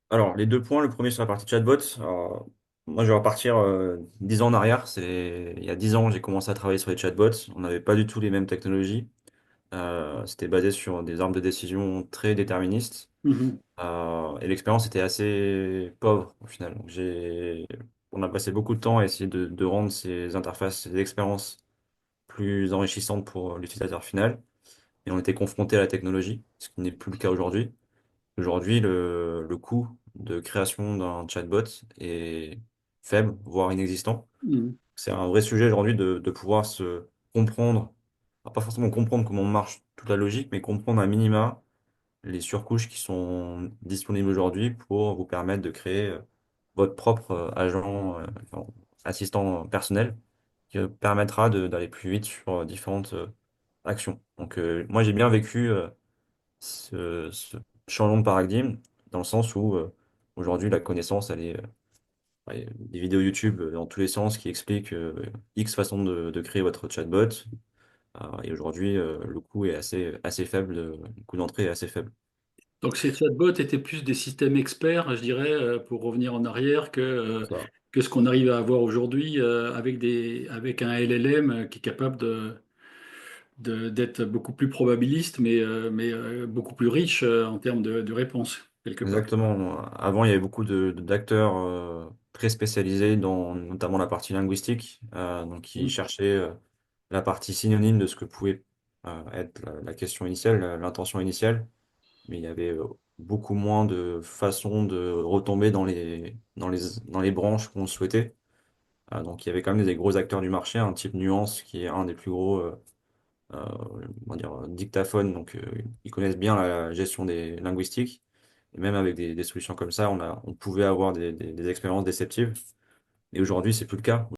Alors, les deux points, le premier sur la partie chatbot. Alors, moi, je vais repartir 10 ans en arrière. Il y a 10 ans, j'ai commencé à travailler sur les chatbots. On n'avait pas du tout les mêmes technologies. C'était basé sur des armes de décision très déterministes. Mhm. Et l'expérience était assez pauvre au final. On a passé beaucoup de temps à essayer de rendre ces interfaces, ces expériences plus enrichissantes pour l'utilisateur final. Et on était confronté à la technologie, ce qui n'est plus le cas aujourd'hui. Aujourd'hui, le coût de création d'un chatbot est faible, voire inexistant. Mhm. C'est un vrai sujet aujourd'hui de pouvoir se comprendre, alors pas forcément comprendre comment marche toute la logique, mais comprendre à minima les surcouches qui sont disponibles aujourd'hui pour vous permettre de créer votre propre agent, enfin, assistant personnel, qui permettra d'aller plus vite sur différentes actions. Donc, moi, j'ai bien vécu ce changement de paradigme dans le sens où aujourd'hui, la connaissance, elle est ouais, des vidéos YouTube dans tous les sens qui expliquent X façons de créer votre chatbot. Et aujourd'hui, le coût est assez faible, le coût d'entrée est assez faible. Donc ces chatbots étaient plus des systèmes experts, je dirais, pour revenir en arrière, Ça. que ce qu'on arrive à avoir aujourd'hui avec un LLM qui est capable d'être beaucoup plus probabiliste, mais beaucoup plus riche en termes de réponses, quelque part. Exactement. Avant, il y avait beaucoup d'acteurs très spécialisés dans notamment la partie linguistique, donc qui Mhm. cherchaient la partie synonyme de ce que pouvait être la question initiale, l'intention initiale. Mais il y avait beaucoup moins de façons de retomber dans les branches qu'on souhaitait. Donc il y avait quand même des gros acteurs du marché, un type Nuance qui est un des plus gros euh, on va dire, dictaphones, donc ils connaissent bien la gestion des linguistiques. Et même avec des solutions comme ça, on pouvait avoir des expériences déceptives. Et aujourd'hui, c'est plus le cas.